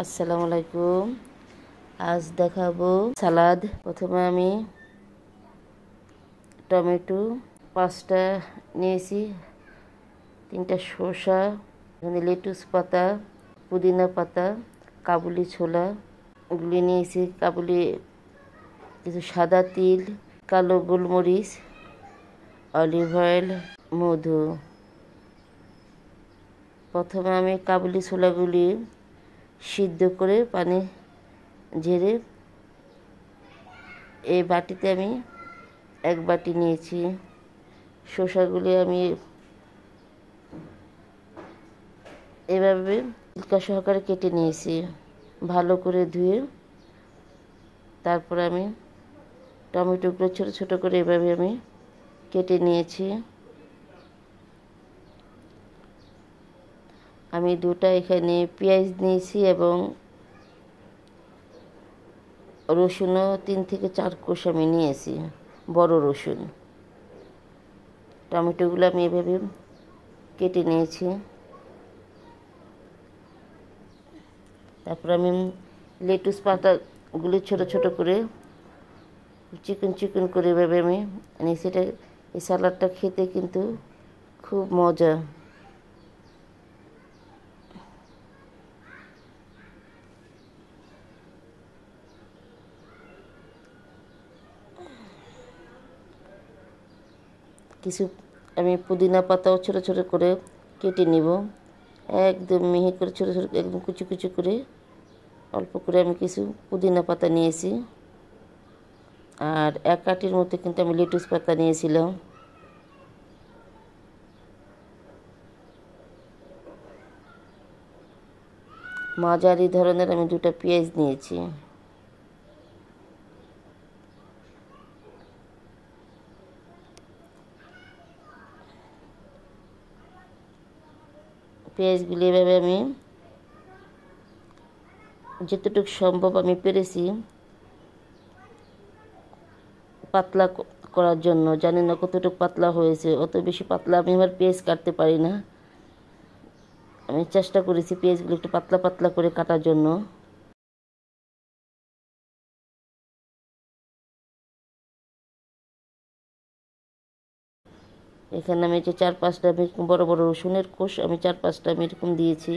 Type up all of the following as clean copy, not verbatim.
আসসালামু আলাইকুম। আজ দেখাবো সালাদ। প্রথমে আমি টমেটো 5টা নিয়েছি, 3টা শসা, এখানে লেটুস পাতা, পুদিনা পাতা, কাবুলি ছোলা এগুলি নিয়েছি, কাবুলি, কিছু সাদা তিল, কালো গোলমরিচ, অলিভ অয়েল, মধু। প্রথমে আমি কাবুলি ছোলাগুলি সিদ্ধ করে পানি ঝেড়ে এই বাটিতে আমি 1 বাটি নিয়েছি। শসাগুলি আমি এভাবে ছিলকা সহকারে কেটে নিয়েছি, ভালো করে ধুয়ে। তারপর আমি টমেটোগুলো ছোট ছোট করে এভাবে আমি কেটে নিয়েছি। আমি 2টা এখানে পেঁয়াজ নিয়েছি এবং রসুনও 3 থেকে 4 কোষ আমি নিয়েছি, বড় রসুন। টমেটোগুলো আমি এভাবে কেটে নিয়েছি। তারপর আমি লেটুস পাতাগুলি ছোট ছোট করে চিকন চিকন করে এভাবে আমি নিয়েছি। এই সালাডটা খেতে কিন্তু খুব মজা। কিছু আমি পুদিনা পাতাও ছোট ছোট করে কেটে নিব, একদম মিহি করে ছোট ছোট, একদম কুচি কুচি করে। অল্প করে আমি কিছু পুদিনা পাতা নিয়েছি, আর 1 আটির মতো কিন্তু আমি লেটুস পাতা নিয়েছিলাম। মাঝারি ধরনের আমি 2টা পেঁয়াজ নিয়েছি। পেঁয়াজগুলি এভাবে আমি যতটুকু সম্ভব আমি পেরেছি পাতলা করার জন্য। জানি না কতটুকু পাতলা হয়েছে, অত বেশি পাতলা আমি আবার পেঁয়াজ কাটতে পারি না। আমি চেষ্টা করেছি পেঁয়াজগুলো একটু পাতলা পাতলা করে কাটার জন্য। এখানে আমি যে 4-5টা বড় বড় রসুনের কোষ আমি 4-5টা আমি এরকম দিয়েছি।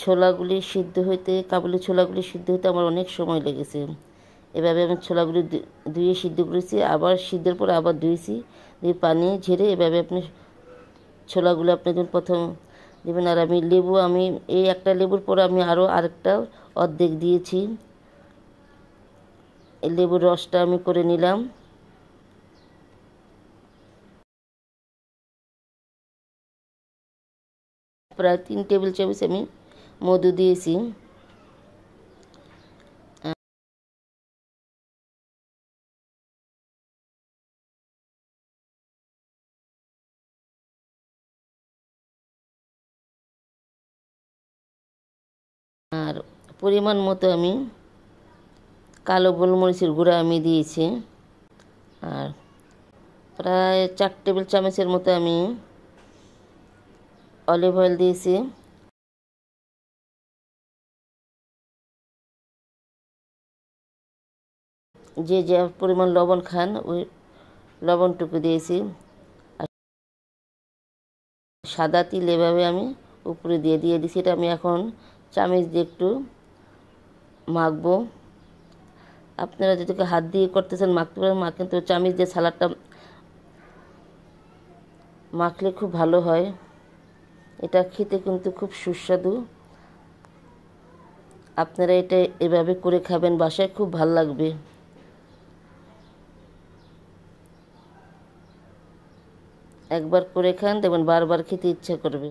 ছোলাগুলি সিদ্ধ হইতে, কাবুলি ছোলাগুলি সিদ্ধ হইতে আমার অনেক সময় লেগেছে। এভাবে আমি ছোলাগুলি ধুয়ে সিদ্ধ করেছি, আবার সিদ্ধের পর আবার ধুয়েছি, দিয়ে পানি ঝেড়ে এভাবে আপনি ছোলাগুলো আপনি প্রথম দেবেন। আর আমি লেবু, আমি এই একটা লেবুর পর আমি আরও আরেকটা অর্ধেক দিয়েছি। এই লেবুর রসটা আমি করে নিলাম। প্রায় 3 টেবিল চামচ আমি মধু দিয়েছি। আর পরিমাণ মতো আমি কালো গোলমরিচের গুঁড়া আমি দিয়েছি। আর প্রায় 4 টেবিল চামচের মতো আমি অলিভ অয়েল দিয়েছি। যে যে পরিমাণ লবণ খান ওই লবণটুকু দিয়েছি। আর সাদা তিল এভাবে আমি উপরে দিয়ে দিয়েছি। এটা আমি এখন চামচ দিয়ে একটু মাখবো। আপনারা যদি হাত দিয়ে করতেছেন মাখতে পারেন, কিন্তু চামচ দিয়ে সালাডটা মাখলে খুব ভালো হয়। এটা খেতে কিন্তু খুব সুস্বাদু। আপনারা এটা এভাবে করে খাবেন বাসায়, খুব ভালো লাগবে। একবার করে খান, দেখবেন বারবার খেতে ইচ্ছা করবে।